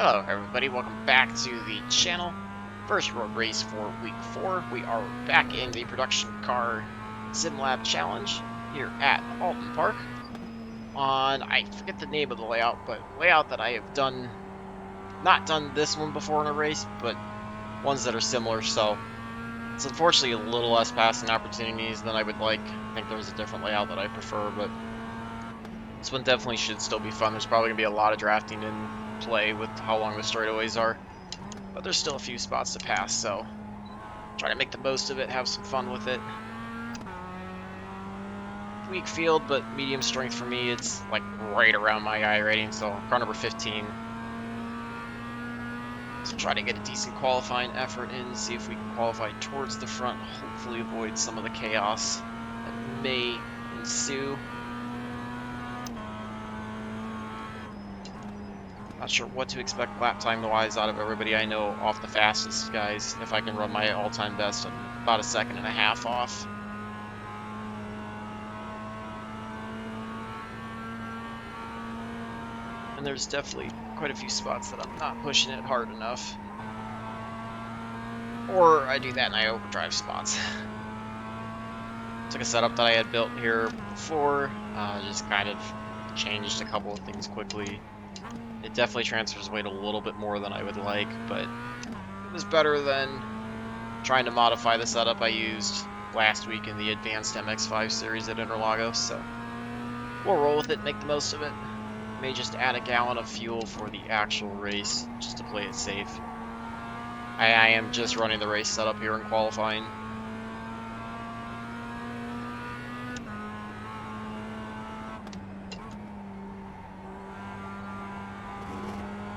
Hello everybody, welcome back to the channel. First road race for week 4. We are back in the production car sim lab challenge here at Oulton Park on, I forget the name of the layout, but layout that I have not done this one before in a race, but ones that are similar, so it's unfortunately a little less passing opportunities than I would like. I think there's a different layout that I prefer, but this one definitely should still be fun. There's probably going to be a lot of drafting in play with how long the straightaways are, but there's still a few spots to pass, so try to make the most of it, have some fun with it. Weak field, but medium strength for me. It's like right around my I rating, so car number 15. So try to get a decent qualifying effort in, see if we can qualify towards the front, hopefully avoid some of the chaos that may ensue. Not sure what to expect lap time-wise out of everybody I know off the fastest guys. If I can run my all-time best, I'm about 1.5 seconds off. And there's definitely quite a few spots that I'm not pushing it hard enough. Or I do that and I overdrive spots. Took a setup that I had built here before, just kind of changed a couple of things quickly. It definitely transfers weight a little bit more than I would like, but it was better than trying to modify the setup I used last week in the advanced MX-5 series at Interlagos, so we'll roll with it, make the most of it. May just add a gallon of fuel for the actual race, just to play it safe. I am just running the race setup here in qualifying.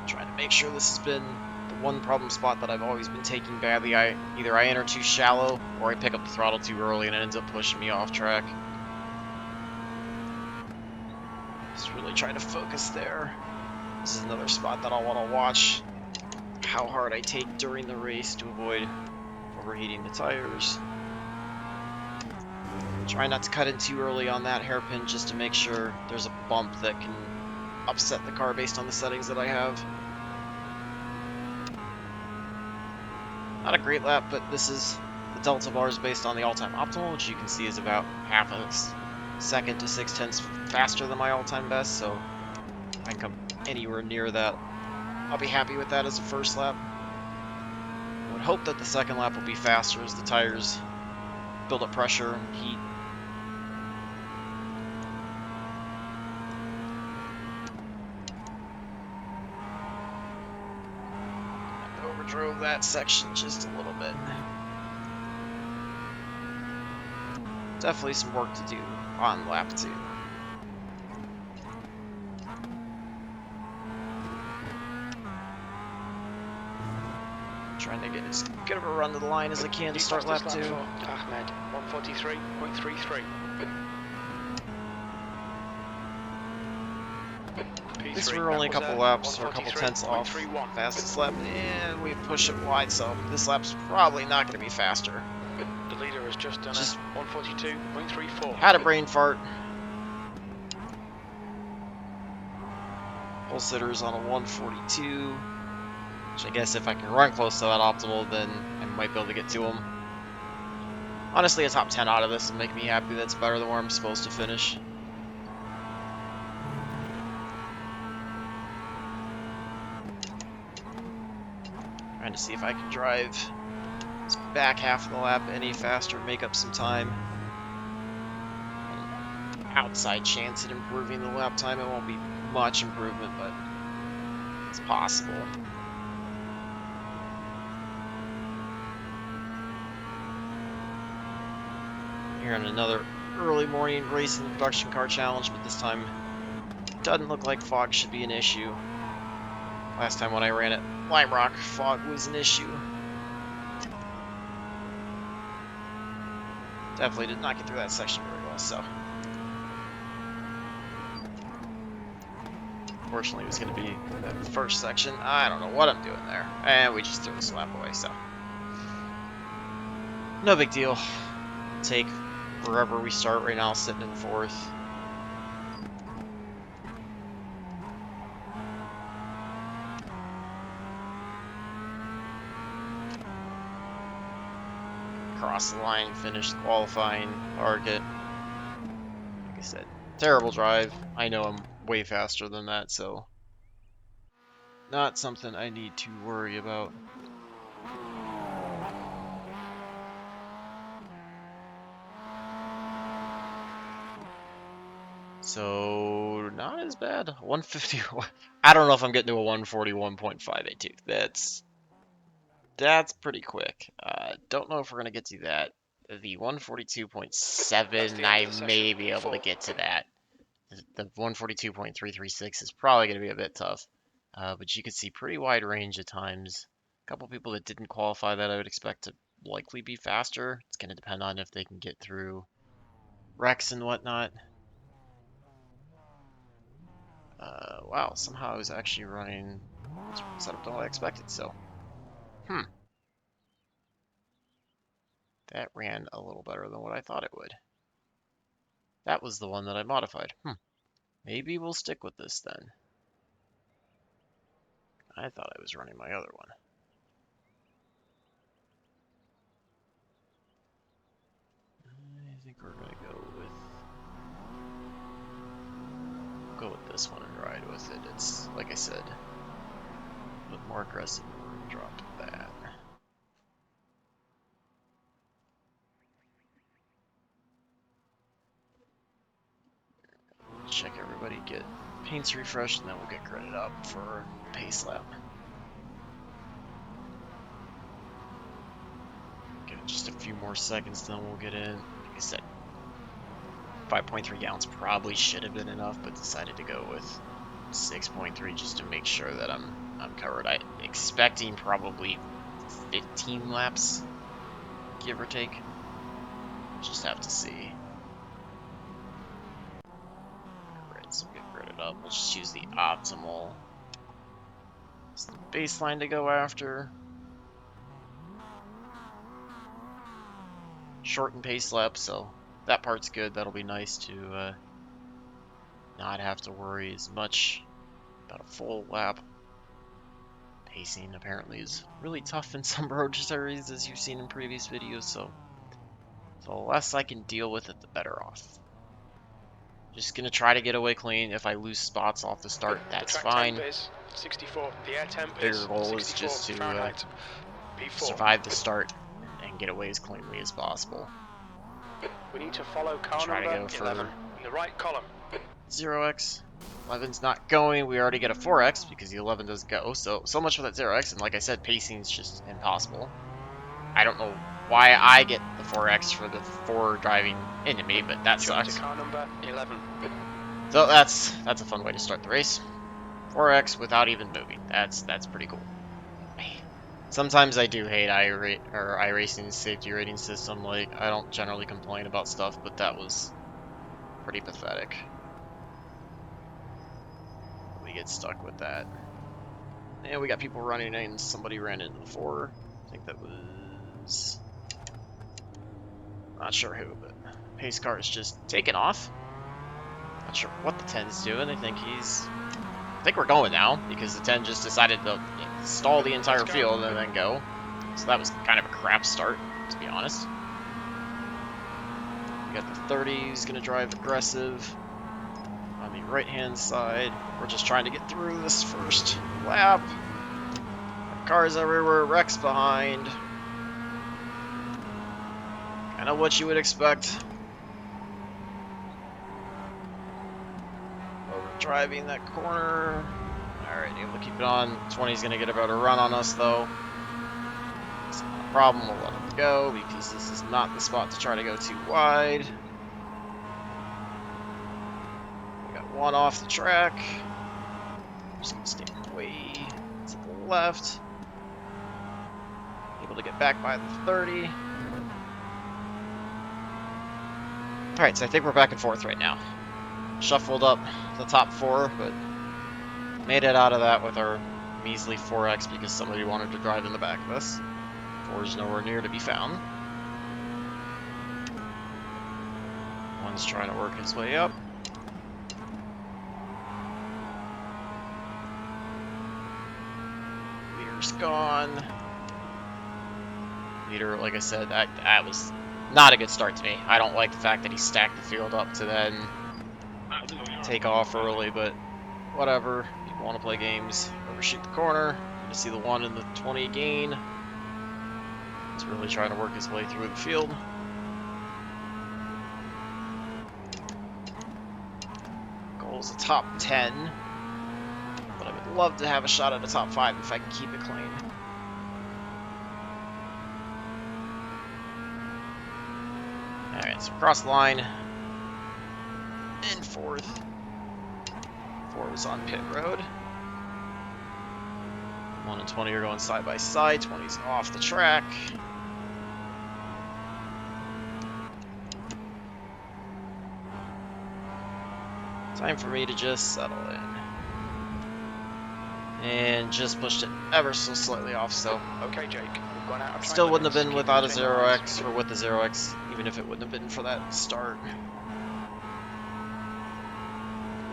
Trying to make sure this has been the one problem spot that I've always been taking badly. Either I enter too shallow or I pick up the throttle too early and it ends up pushing me off track. Just really trying to focus there. This is another spot that I'll want to watch how hard I take during the race to avoid overheating the tires. Try not to cut in too early on that hairpin just to make sure there's a bump that can upset the car based on the settings that I have. Not a great lap, but this is the delta bars based on the all-time optimal, which you can see is about 0.5 second to 0.6 faster than my all-time best, so if I can come anywhere near that, I'll be happy with that as a first lap. I would hope that the second lap will be faster as the tires build up pressure and heat. Overdrove that section just a little bit. Definitely some work to do on lap 2. Trying to get as good of a run to the line as I can to start lap 2. Ahmed, 143.33. At least we were only a couple laps or a couple tenths off fastest lap, and we push it wide, so this lap's probably not going to be faster. The leader has just done a 142.34. Had a brain fart. Pole sitter's on a 142, which I guess if I can run close to that optimal, then I might be able to get to him. Honestly, a top 10 out of this will make me happy. That's better than where I'm supposed to finish. Trying to see if I can drive this back half of the lap any faster, make up some time. An outside chance at improving the lap time. It won't be much improvement, but it's possible. Here on another early morning race in the production car challenge, but this time doesn't look like fog should be an issue. Last time when I ran at Lime Rock, fog was an issue. Definitely did not get through that section very well, so. Fortunately, it was going to be the first section. I don't know what I'm doing there. And we just threw this lap away, so. No big deal. Take wherever we start right now, sitting in 4th. crossed the line, finished qualifying target. Like I said, terrible drive. I know I'm way faster than that, so not something I need to worry about. So, not as bad. 150. I don't know if I'm getting to a 141.582. That's pretty quick. Don't know if we're going to get to that. The 142.7, I may be able to get to that. The 142.336 is probably going to be a bit tough. But you can see pretty wide range at times. A couple people that didn't qualify that I would expect to likely be faster. It's going to depend on if they can get through wrecks and whatnot. Wow, somehow I was actually running setup than what I expected, so. That ran a little better than what I thought it would. That was the one that I modified. Maybe we'll stick with this then. I thought I was running my other one. I think we're gonna go with this one and ride with it. It's, like I said, a bit more aggressive. We're gonna drop that. Check everybody, get paints refreshed, and then we'll get credit up for pace lap. Give it just a few more seconds, then we'll get in. Like I said, 5.3 gallons probably should have been enough, but decided to go with 6.3 just to make sure that I'm covered. I'm expecting probably 15 laps, give or take. Just have to see. Alright, so get credit up. We'll just use the optimal. It's the baseline to go after. Shorten pace lap, so that part's good. That'll be nice to not have to worry as much about a full lap. Pacing apparently is really tough in some road series, as you've seen in previous videos, so the less I can deal with it, the better off. Just gonna try to get away clean. If I lose spots off the start, that's fine. Temp is 64. The air temp Bigger goal is just to survive the start and get away as cleanly as possible. We need to follow car Try to number go for 11 in the right column. 0x. 11's not going. We already get a 4x because the 11 does go. So much for that 0x. And like I said, pacing's just impossible. I don't know why I get the 4x for the 4 driving into me, but that sucks. Car number 11. So that's a fun way to start the race. 4x without even moving. That's pretty cool. Sometimes I do hate iRacing's safety rating system. Like, I don't generally complain about stuff, but that was pretty pathetic. We get stuck with that. And we got people running in. Somebody ran into the 4. I think that was... not sure who, but pace car is just taking off. Not sure what the 10's doing. I think we're going now, because the 10 just decided to stall the entire field and then go. So that was kind of a crap start, to be honest. We got the 30 who's going to drive aggressive on the right-hand side. We're just trying to get through this first lap. Cars everywhere, wrecks behind. Kind of what you would expect. Driving that corner. Alright, able to keep it on. 20's going to get about a run on us, though. It's not a problem. We'll let him go because this is not the spot to try to go too wide. We got one off the track. Just going to stay way to the left. Able to get back by the 30. Alright, so I think we're back and forth right now. Shuffled up the top 4, but made it out of that with our measly 4x because somebody wanted to drive in the back of us. 4 is nowhere near to be found. One's trying to work his way up. Leader's gone. leader. Like I said, that was not a good start to me. I don't like the fact that he stacked the field up to then take off early, but whatever. People want to play games. Overshoot the corner. You see the 1 and the 20 gain. He's really trying to work his way through the field. Goal is a top 10. But I would love to have a shot at a top 5 if I can keep it clean. Alright, so across the line. In 4th. 4 was on pit road. 1 and 20 are going side by side. 20's off the track. Time for me to just settle in. And just pushed it ever so slightly off, so. Okay, Jake. We've gone out of Still track wouldn't have limits. been Keep without a maintaining 0x, or with a 0x, even if it wouldn't have been for that start.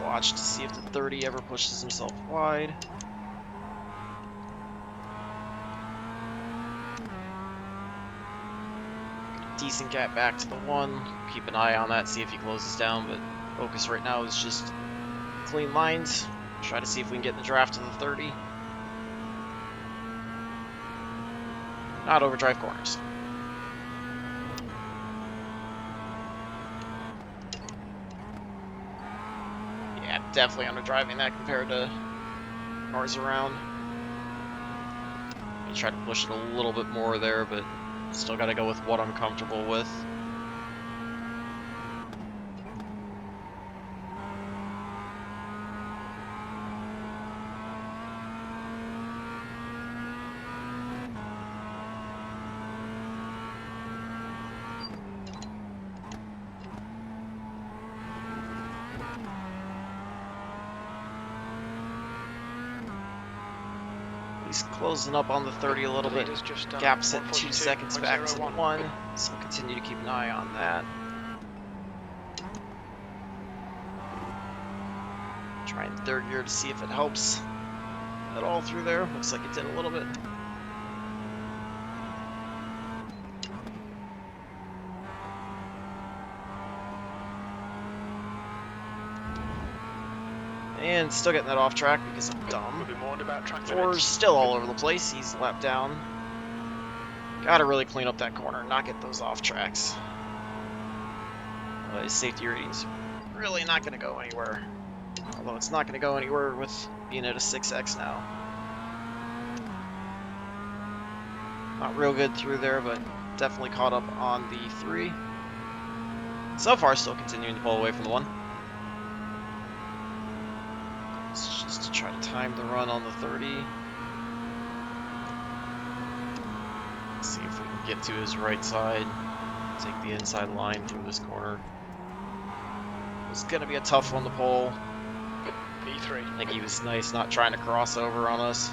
Watch to see if the 30 ever pushes himself wide. Decent gap back to the 1. Keep an eye on that, see if he closes down, but focus right now is just clean lines. Try to see if we can get in the draft to the 30. Not overdrive corners. Yeah, definitely underdriving that compared to cars around. I try to push it a little bit more there, but still got to go with what I'm comfortable with. He's closing up on the 30 a little bit. Gap's at 2 seconds back to the 1, so continue to keep an eye on that. Trying third gear to see if it helps at all through there. Looks like it did a little bit. And still getting that off track because I'm dumb. 4's still all over the place. He's lapped down. Gotta really clean up that corner, not get those off tracks. His safety rating's really not going to go anywhere. Although it's not going to go anywhere with being at a 6x now. Not real good through there, but definitely caught up on the 3. So far, still continuing to pull away from the 1. It's just to try to time the run on the 30. See if we can get to his right side. Take the inside line through this corner. It's going to be a tough one to pull. P3. I think he was nice not trying to cross over on us.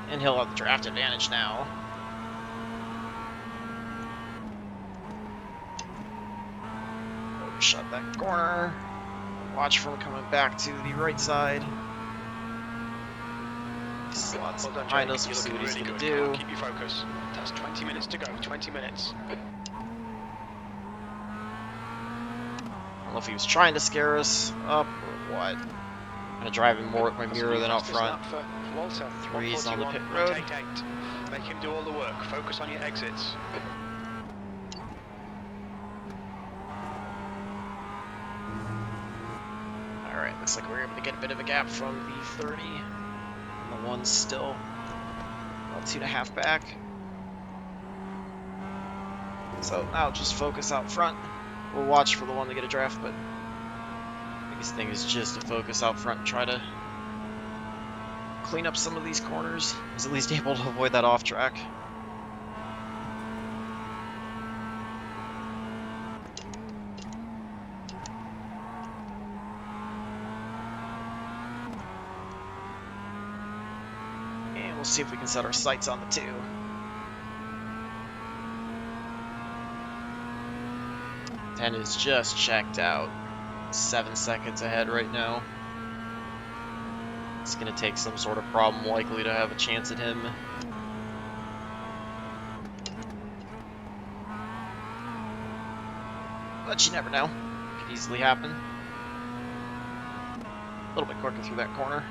And he'll have the draft advantage now. Overshot that corner. Watch for him coming back to the right side. Slots behind us, we'll see what he's going to do. Keep your focus. That's 20 minutes to go, 20 minutes. I don't know if he was trying to scare us up or what. I'm going to drive him more with my mirror than out front. 3's on the pit road. Make him do all the work. Focus on your exits. Alright, looks like we're able to get a bit of a gap from the 30. And the 1's still about 2.5 back. So now just focus out front. We'll watch for the 1 to get a draft, but the biggest thing is just to focus out front and try to clean up some of these corners. I was at least able to avoid that off track. And we'll see if we can set our sights on the 2. Ten is just checked out. 7 seconds ahead right now. It's going to take some sort of problem likely to have a chance at him. but you never know. Could easily happen. A little bit quicker through that corner.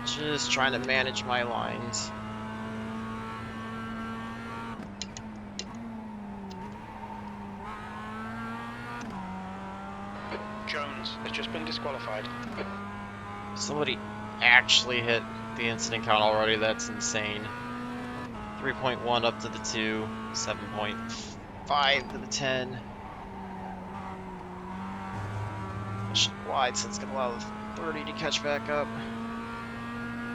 Just trying to manage my lines. Jones has just been disqualified. Somebody actually hit the incident count already. That's insane. 3.1 up to the 2, 7.5 to the 10. Push it wide so it's going to allow the 30 to catch back up.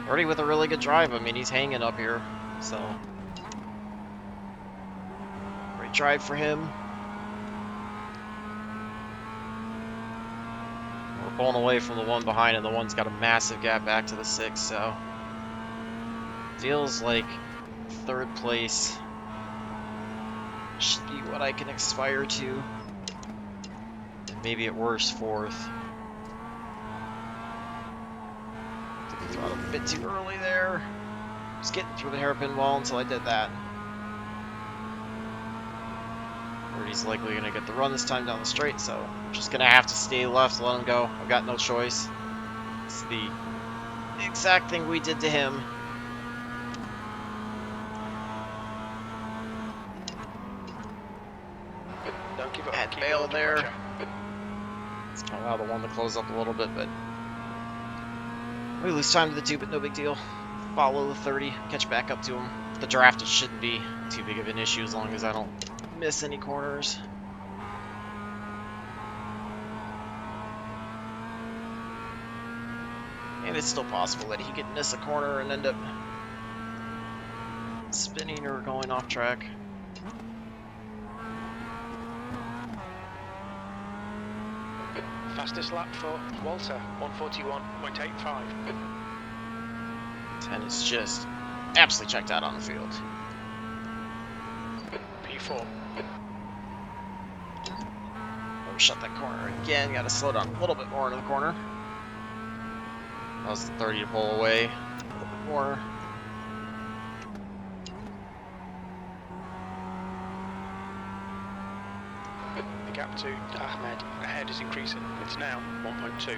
30 with a really good drive. I mean, he's hanging up here, so great drive for him. We're pulling away from the one behind, and the one's got a massive gap back to the 6, so feels like third place should be what I can aspire to. And maybe at worst, fourth. Throttled a bit too early there. Just getting through the hairpin wall until I did that. He's likely going to get the run this time down the straight, so I'm just going to have to stay left, let him go. I've got no choice. It's the exact thing we did to him. Don't give up. Had bail there. It's going to allow the one to close up a little bit, but we lose time to the 2, but no big deal. Follow the 30, catch back up to him. The draft, it shouldn't be too big of an issue as long as I don't miss any corners. And it's still possible that he could miss a corner and end up spinning or going off track. Fastest lap for Walter, 141.85. 10 is just absolutely checked out on the field. P4. Overshot that corner again. Got to slow down a little bit more into the corner. That was the 30 to pull away. A little bit more. The gap to Ahmed ahead is increasing. It's now 1.2.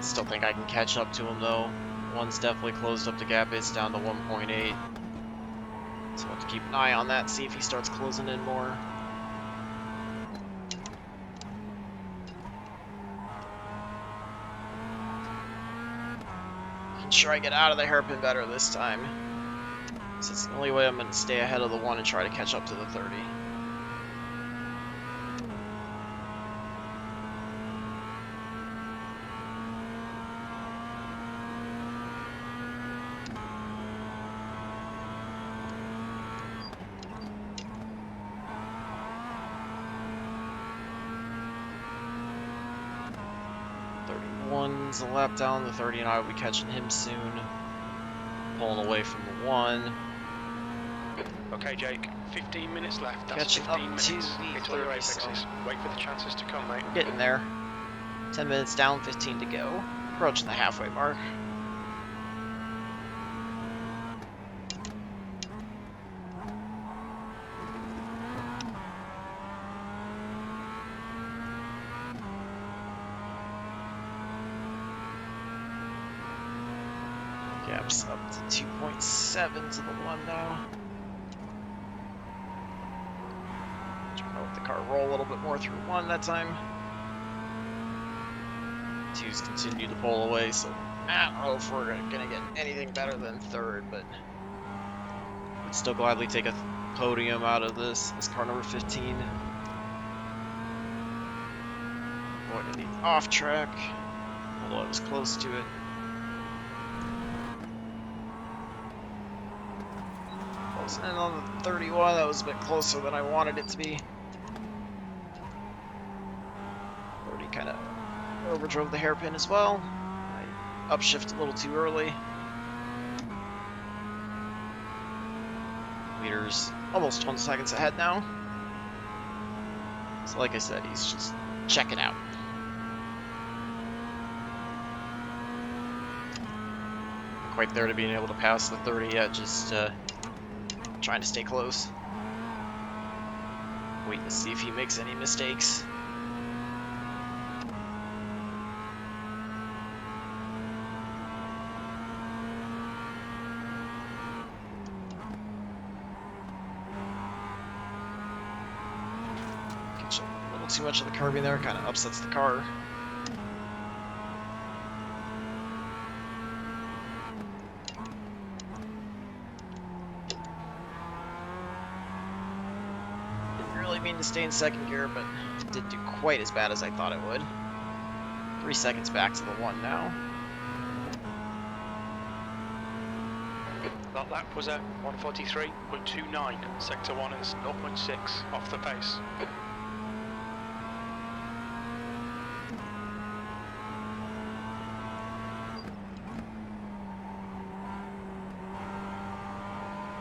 Still think I can catch up to him though. One's definitely closed up the gap. It's down to 1.8. So we'll have to keep an eye on that, see if he starts closing in more. Making sure I get out of the hairpin better this time. So it's the only way I'm going to stay ahead of the 1 and try to catch up to the 30. One's a lap down, the 30 and I will be catching him soon. Pulling away from the 1. Okay, Jake, 15 minutes left. That's Catching 15 up minutes. to Hit the all your 30, apexes. so Wait for the chances to come, mate. getting there. 10 minutes down, 15 to go. Approaching the halfway mark. Gap's up to 2.7 to the 1 now. Trying to let the car roll a little bit more through 1 that time. 2's continue to pull away, so I don't know if we're gonna get anything better than 3rd, but I'd still gladly take a podium out of this. This car number 15. Avoiding the off track, although I was close to it. Closing in on the 31, that was a bit closer than I wanted it to be. 30 kind of overdrove the hairpin as well. I upshifted a little too early. Leader's almost 20 seconds ahead now. So like I said, he's just checking out. quite there to being able to pass the 30 yet, just trying to stay close. Waiting to see if he makes any mistakes. Catch a little too much of the curbing there, kind of upsets the car. Mean to stay in second gear, but didn't do quite as bad as I thought it would. 3 seconds back to the 1 now. That lap was at 1:43.29. Sector 1 is 0.6 off the pace.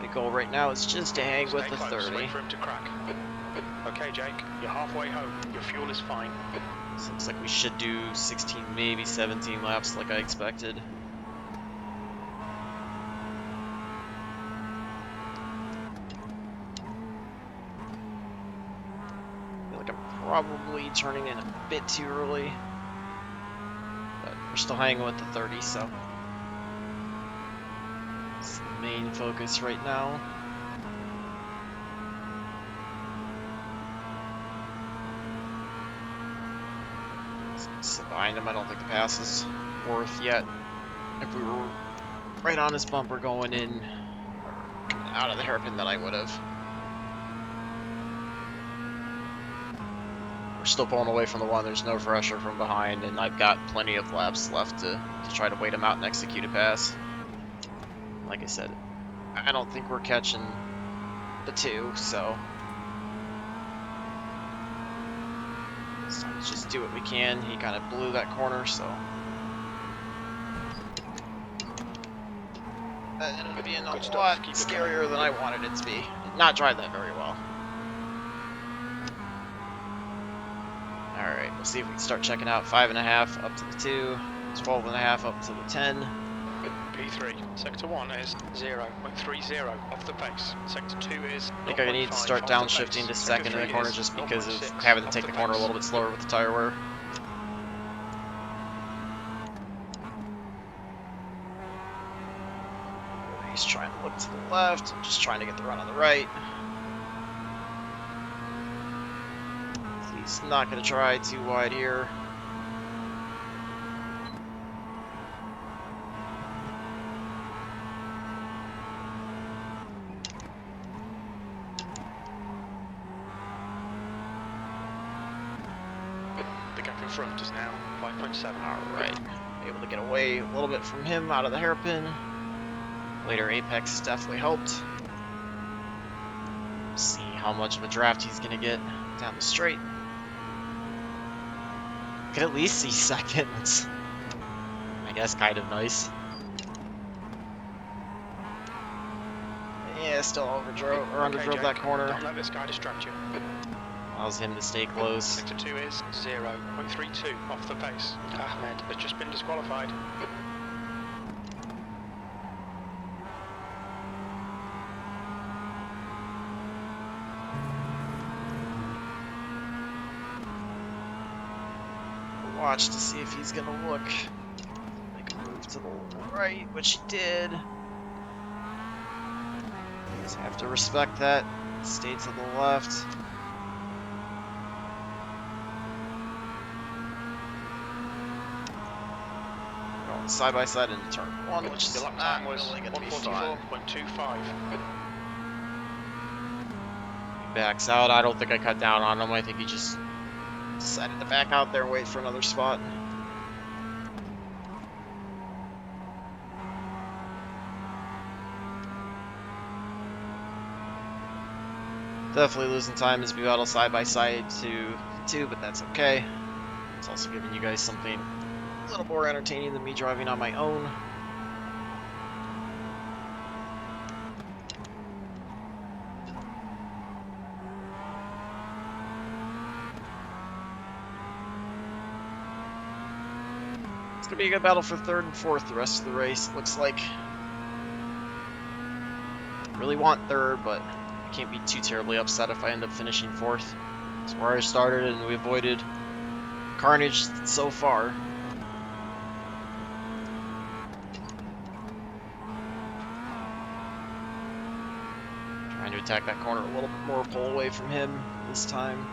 The goal right now is just to hang with Stay the close, 30. wait for him to crack. Okay, Jake, you're halfway home. Your fuel is fine. This looks like we should do 16, maybe 17 laps like I expected. I feel like I'm probably turning in a bit too early. But we're still hanging with the 30, so it's the main focus right now. Sit behind him. I don't think the pass is worth yet. If we were right on his bumper going in, or coming out of the hairpin, then I would have. We're still pulling away from the 1. There's no pressure from behind, and I've got plenty of laps left to try to wait him out and execute a pass. Like I said, I don't think we're catching the 2, so so let's just do what we can. He kind of blew that corner, so that ended up being a lot scarier than I wanted it to be. Did not drive that very well. Alright, we'll see if we can start checking out 5.5 up to the 2, 12.5 up to the 10. P3, sector 1 is 0.30 off the pace. Sector 2 is I think I need to start downshifting to second in the corner just because of having to take the corner a little bit slower with the tire wear. He's trying to look to the left. I'm just trying to get the run on the right. He's not going to try too wide here. Front is now 5.7. Alright, able to get away a little bit from him out of the hairpin. Later apex definitely helped. See how much of a draft he's going to get down the straight. Could at least see second. That's, I guess, kind of nice. Yeah, still overdrove or underdrove that corner. Don't let this guy distract you. Allows him to stay close. Sector 2 is 0.32 off the pace. Ahmed has just been disqualified. Watch to see if he's gonna look, make a move to the right, which he did. Just have to respect that. Stay to the left. Going side by side into turn 1, which is the lap not time was really gonna be fun. 1:44.25. He backs out. I don't think I cut down on him. I think he just decided to back out there and wait for another spot. Definitely losing time as we battle side by side to 2, but that's okay. It's also giving you guys something a little more entertaining than me driving on my own. gonna be a good battle for third and fourth the rest of the race, it looks like. Really want third, but I can't be too terribly upset if I end up finishing fourth. That's where I started, and we avoided carnage so far. Trying to attack that corner a little bit more, pull away from him this time.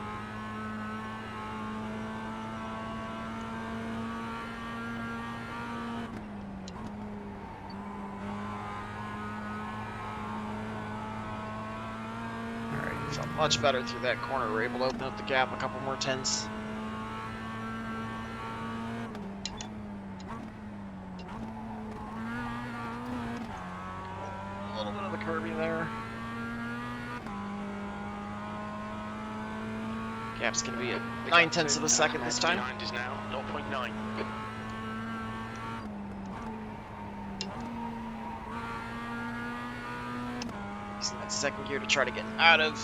Alright, felt much better through that corner. We're able to open up the gap a couple more tenths. A little bit of the curvy there. Gap's going to be at 9/10 of a second this time. Behind is now 0.9. Using that second gear to try to get out of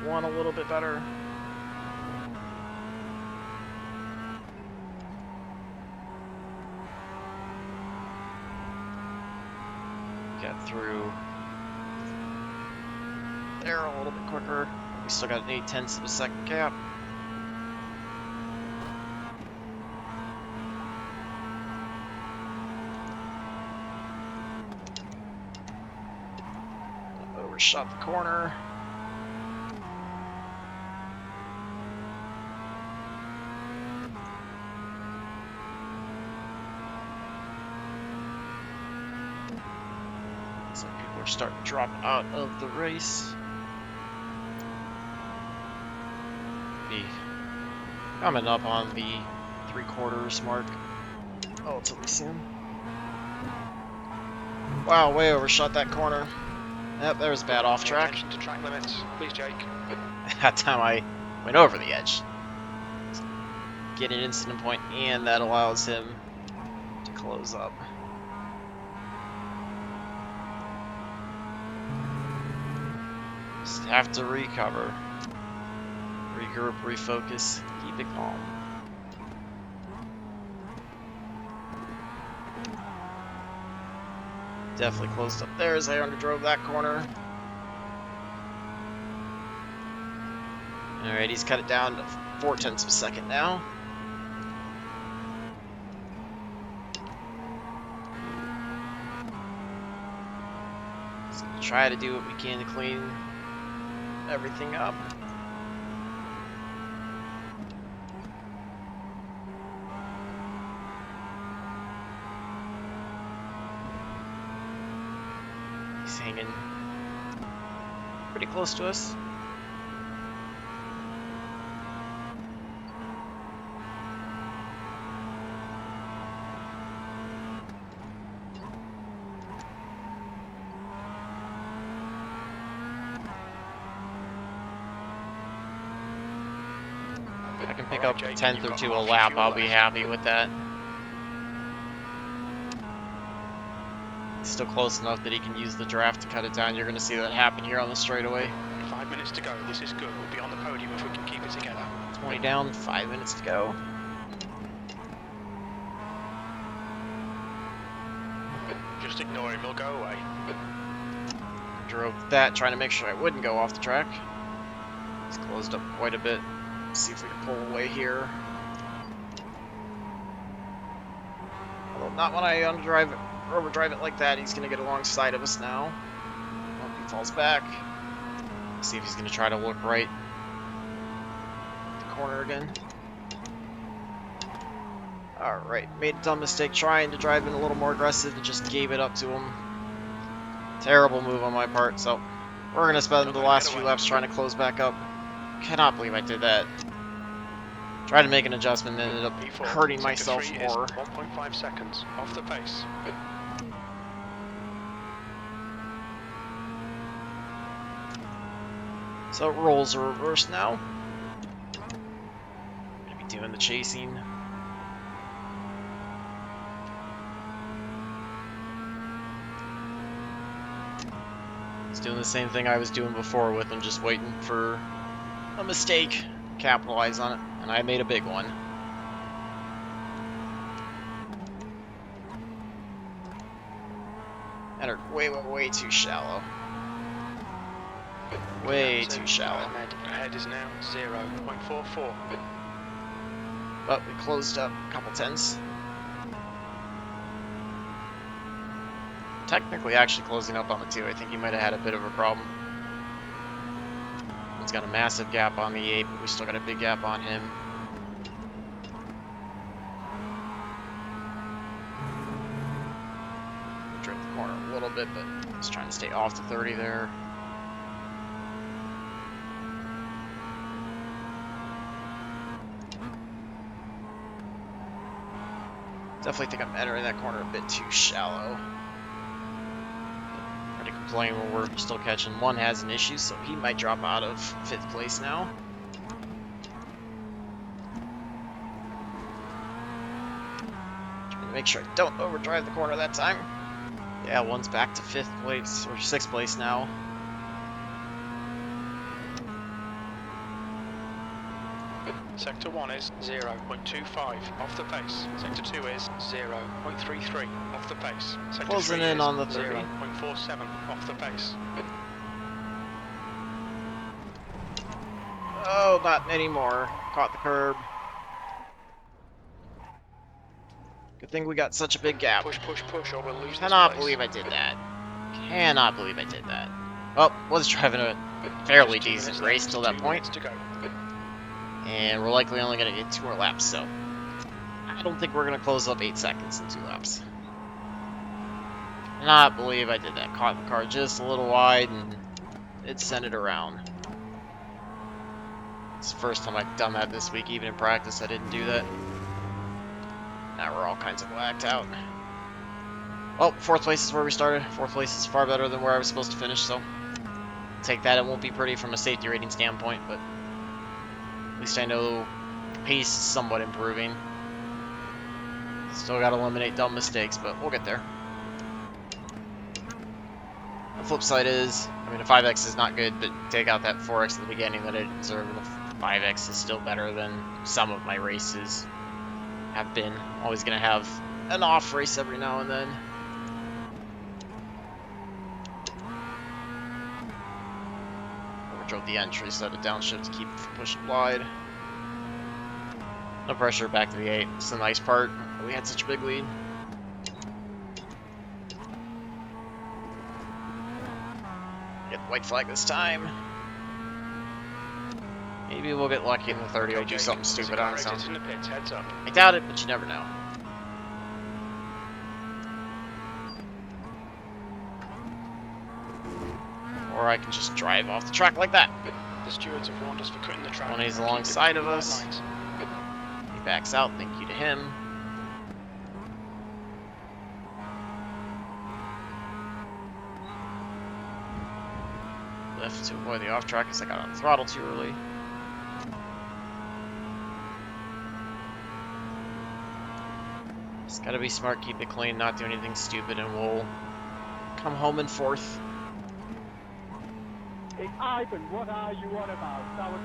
one a little bit better. Get through there a little bit quicker. We still got an 8/10 of a second gap. Overshot the corner. So people are starting to drop out of the race. Coming up on the 3/4 mark relatively soon. Wow, way overshot that corner. Yep, there was a bad off track. Attention to track limits, please, Jake. That time I went over the edge. Get an incident point, and that allows him to close up. Just have to recover. Regroup, refocus, keep it calm. Definitely closed up there as I underdrove that corner. Alright, he's cut it down to 4/10 of a second now. So we'll try to do what we can to clean everything up. He's hanging pretty close to us. If I can pick up a 10th or 2 a lap, I'll be happy with that. Still close enough that he can use the draft to cut it down. You're going to see that happen here on the straightaway. 5 minutes to go. This is good. We'll be on the podium if we can keep it together. 20 down, 5 minutes to go. Just ignore him. He'll go away. Drove that, trying to make sure I wouldn't go off the track. He's closed up quite a bit. Let's see if we can pull away here. Although not when I overdrive it like that. He's going to get alongside of us now. Hope he falls back. See if he's going to try to look right the corner again. Alright, made a dumb mistake trying to drive in a little more aggressive and just gave it up to him. Terrible move on my part, so we're going to spend the last few laps trying to close back up. Cannot believe I did that. Tried to make an adjustment and ended up hurting myself more. 1.5 seconds off the pace. So roles are reversed now. Gonna be doing the chasing. He's doing the same thing I was doing before with him, just waiting for a mistake, capitalize on it, and I made a big one. way too shallow. Way too shallow. Ahead is now 0.44. But we closed up a couple tenths. Technically, actually closing up on the 2. I think he might have had a bit of a problem. He's got a massive gap on the 8, but we still got a big gap on him. We drove the corner a little bit, but just trying to stay off the 30 there. Definitely think I'm entering that corner a bit too shallow. Hard to complain when we're still catching. One has an issue, so he might drop out of 5th place now. Trying to make sure I don't overdrive the corner that time. Yeah, one's back to 5th place, or 6th place now. Sector 1 is 0.25 off the pace. Sector 2 is 0.33 off the pace. Sector Closing 3 in is on the 30. 0.47 off the pace. Oh, not anymore. Caught the curb. Good thing we got such a big gap. Push, push, push, or we'll lose Cannot this believe place. I did that. Cannot believe I did that. Well, was driving a fairly decent race till that point. To go. And we're likely only going to get 2 more laps, so I don't think we're going to close up 8 seconds in 2 laps. Cannot believe I did that. Caught the car just a little wide, and it sent it around. It's the first time I've done that this week. Even in practice, I didn't do that. Now we're all kinds of whacked out. Well, 4th place is where we started. 4th place is far better than where I was supposed to finish, so take that. It won't be pretty from a safety rating standpoint, but at least I know the pace is somewhat improving. Still got to eliminate dumb mistakes, but we'll get there. The flip side is, I mean, a 5X is not good, but take out that 4X at the beginning that I didn't deserve, and the 5X is still better than some of my races have been. Always going to have an off race every now and then. Overdrove the entry, set a downshift to keep it from pushing wide. No pressure back to the 8. It's the nice part. We had such a big lead. Get the white flag this time. Maybe we'll get lucky in the 30 or do something stupid on its own. I doubt it, but you never know. Or I can just drive off the track like that. The stewards have warned us for cutting the track. When he's alongside of us, he backs out. Thank you to him. Lift to avoid the off track because I got on the throttle too early. Just gotta be smart, keep it clean, not do anything stupid, and we'll come home in 4th. Hey, Ivan, what are you on about? That was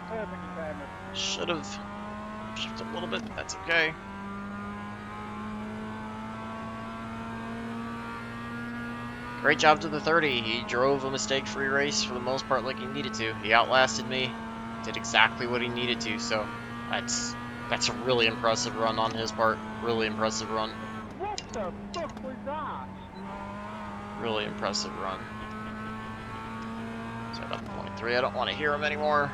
perfectly fair. Should have shifted a little bit, but that's okay. Great job to the 30. He drove a mistake-free race for the most part like he needed to. He outlasted me, did exactly what he needed to, so that's a really impressive run on his part. Really impressive run. What the fuck was that? Really impressive run. Set up 0.3. I don't want to hear him anymore.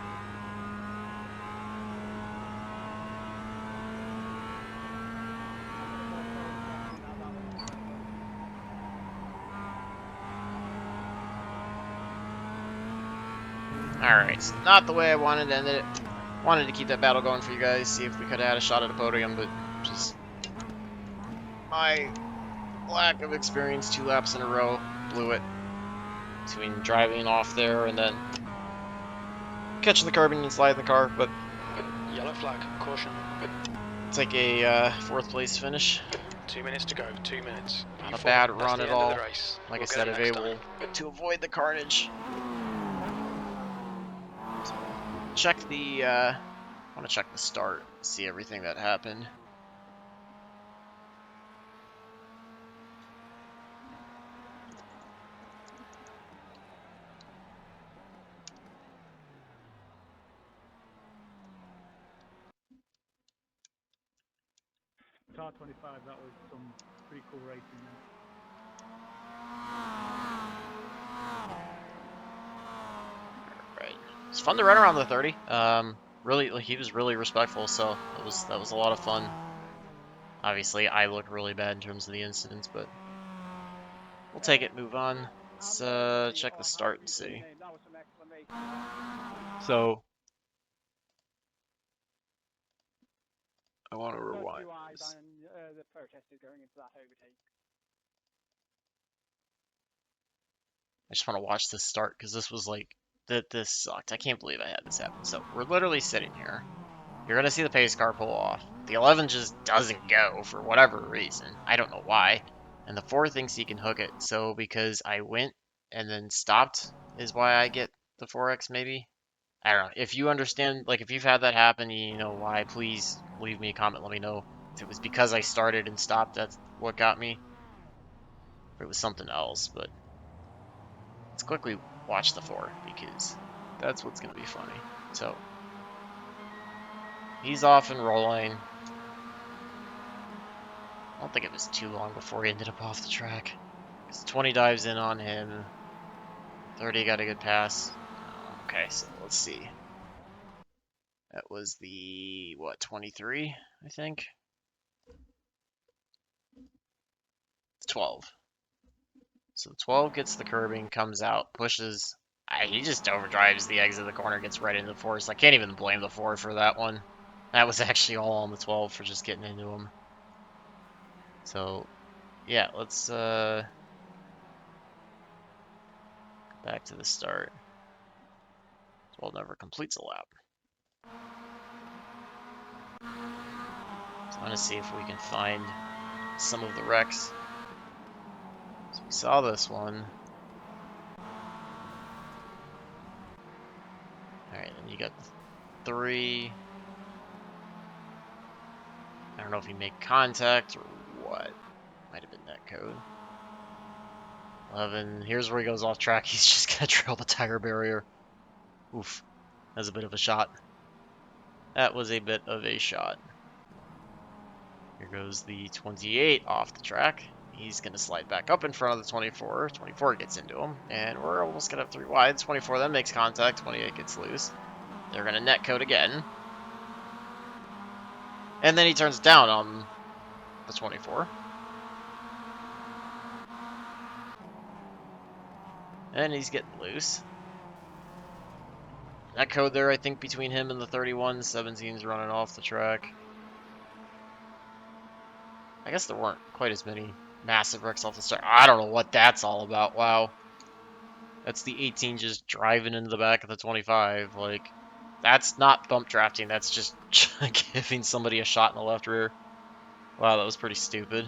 Alright, so not the way I wanted to end it. Wanted to keep that battle going for you guys, see if we could have had a shot at a podium, but just my lack of experience 2 laps in a row blew it. Between driving off there and then catching the curb and sliding the car, but Yellow flag, caution. take a 4th place finish. 2 minutes to go, 2 minutes. Not a bad run at all. Like I We'll said, get it available next time. to avoid the carnage. Check the, I want to check the start, see everything that happened. car 25, that was some pretty cool racing there. Right. It's fun to run around the 30. Really, like, he was really respectful, so that was a lot of fun. Obviously, I look really bad in terms of the incidents, but we'll take it. Move on. Let's check the start and see. That was some excellent racing. So I want to No rewind. QI and the protesters going into that overtake. I just want to watch this start because this was like this sucked. I can't believe I had this happen. So we're literally sitting here. You're gonna see the pace car pull off. The 11 just doesn't go for whatever reason. I don't know why. And the 4 thinks he can hook it. So because I went and then stopped is why I get the 4X maybe. I don't know. If you understand, like if you've had that happen, you know why, please leave me a comment. Let me know if it was because I started and stopped, that's what got me. If it was something else, but let's quickly watch the 4 because that's what's going to be funny. So he's off and rolling. I don't think it was too long before he ended up off the track. 20 dives in on him. 30 got a good pass. Okay, so let's see. That was the, what, 23, I think? 12. So 12 gets the curbing, comes out, pushes. He just overdrives the exit of the corner, gets right into the forest. I can't even blame the 4 for that one. That was actually all on the 12 for just getting into him. So, yeah, let's go back to the start. 12 never completes a lap. So I'm going to see if we can find some of the wrecks. So we saw this one. Alright, then you got 3. I don't know if he made contact or what. Might have been that code. 11. Here's where he goes off track. He's just going to drill the tire barrier. Oof. That's a bit of a shot. That was a bit of a shot. Here goes the 28 off the track. He's going to slide back up in front of the 24. 24 gets into him, and we're almost going to have 3 wide. 24 then makes contact. 28 gets loose. They're going to net code again. And then he turns down on the 24. And he's getting loose. Net code there, I think, between him and the 31. 17's running off the track. I guess there weren't quite as many massive wrecks off the start. I don't know what that's all about. Wow. That's the 18 just driving into the back of the 25. Like, that's not bump drafting. That's just giving somebody a shot in the left rear. Wow, that was pretty stupid.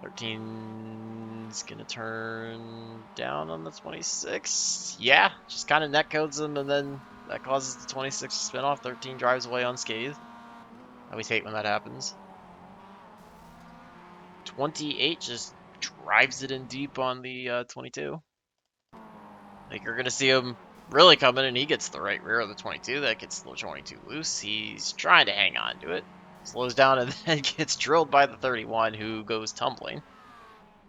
13's gonna turn down on the 26. Yeah, just kind of netcodes him, and then that causes the 26 to spin off. 13 drives away unscathed. I always hate when that happens. 28 just drives it in deep on the 22. Like, you're gonna see him really coming, and he gets the right rear of the 22. That gets the 22 loose. He's trying to hang on to it. Slows down and then gets drilled by the 31, who goes tumbling.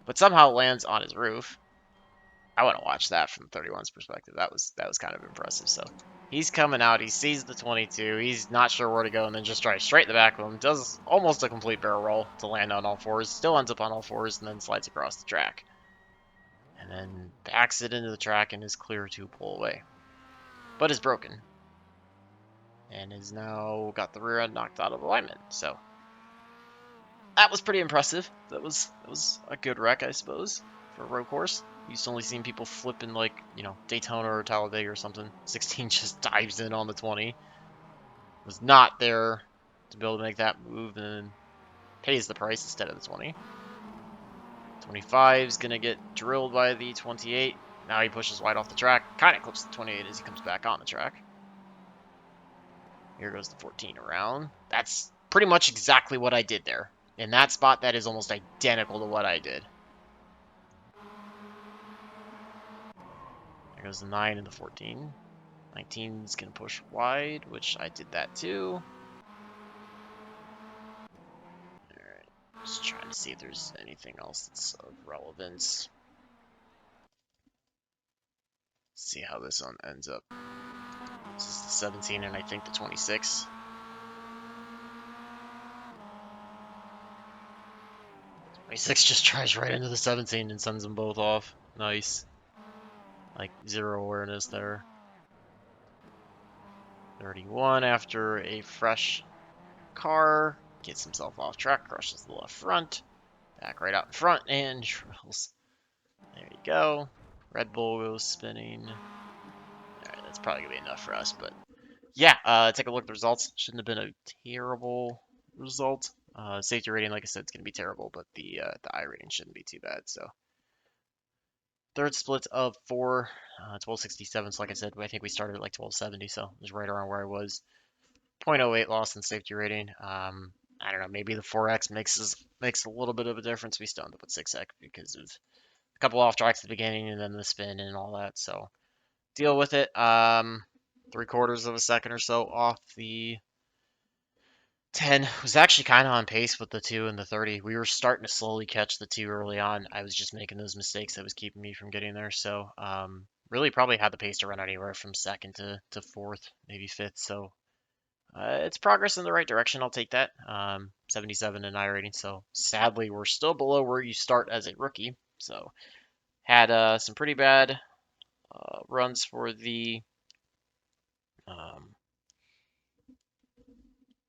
But somehow lands on his roof. I want to watch that from 31's perspective. That was kind of impressive. So he's coming out. He sees the 22. He's not sure where to go, and then just drives straight in the back of him. Does almost a complete barrel roll to land on all 4s. Still ends up on all 4s, and then slides across the track. And then backs it into the track and is clear to pull away. But is broken. And is now got the rear end knocked out of alignment. So that was pretty impressive. That was a good wreck, I suppose, for a road course. Used to only seeing people flipping like, you know, Daytona or Talladega or something. 16 just dives in on the 20. Was not there to be able to make that move, and then pays the price instead of the 20. 25 is going to get drilled by the 28. Now he pushes wide off the track. Kind of clips the 28 as he comes back on the track. Here goes the 14 around. That's pretty much exactly what I did there. In that spot, that is almost identical to what I did. There goes the 9 and the 14. 19 is going to push wide, which I did that too. see if there's anything else that's of relevance. See how this one ends up. This is the 17 and I think the 26. 26 just tries right into the 17 and sends them both off. Nice. Like, zero awareness there. 31 after a fresh car. Gets himself off track, crushes the left front. Back right out in front and drills. There you go. Red Bull goes spinning. Alright, that's probably going to be enough for us, but yeah, take a look at the results. Shouldn't have been a terrible result. Safety rating, like I said, is going to be terrible, but the iRating shouldn't be too bad. So third split of 4, 1267. So like I said, I think we started at like 1270, so it was right around where I was. 0.08 loss in safety rating. I don't know, maybe the 4x makes a little bit of a difference. We still end up with 6x because of a couple off tracks at the beginning and then the spin and all that. So deal with it. 3/4 of a second or so off the 10. Was actually kind of on pace with the 2 and the 30. We were starting to slowly catch the 2 early on. I was just making those mistakes that was keeping me from getting there. So really probably had the pace to run anywhere from second to fourth, maybe fifth. So it's progress in the right direction. I'll take that. 77 in iRating. So sadly, we're still below where you start as a rookie. So had some pretty bad runs for the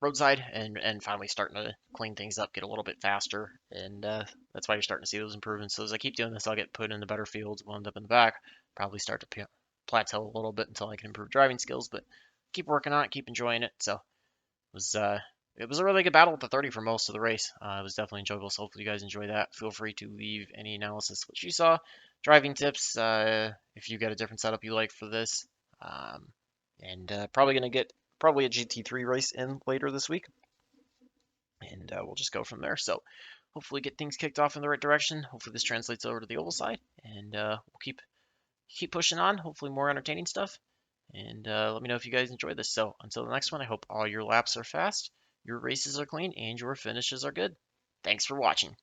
roadside and finally starting to clean things up, get a little bit faster. And that's why you're starting to see those improvements. So as I keep doing this, I'll get put into better fields. We'll end up in the back. Probably start to plateau a little bit until I can improve driving skills. But keep working on it, keep enjoying it. So it was a really good battle at the 30 for most of the race. It was definitely enjoyable, so hopefully you guys enjoy that. Feel free to leave any analysis what you saw, driving tips, if you got a different setup you like for this. And probably going to get probably a GT3 race in later this week, and we'll just go from there. So hopefully get things kicked off in the right direction. Hopefully this translates over to the oval side, and we'll keep pushing on. Hopefully more entertaining stuff. And let me know if you guys enjoyed this. So until the next one, I hope all your laps are fast, your races are clean, and your finishes are good. Thanks for watching.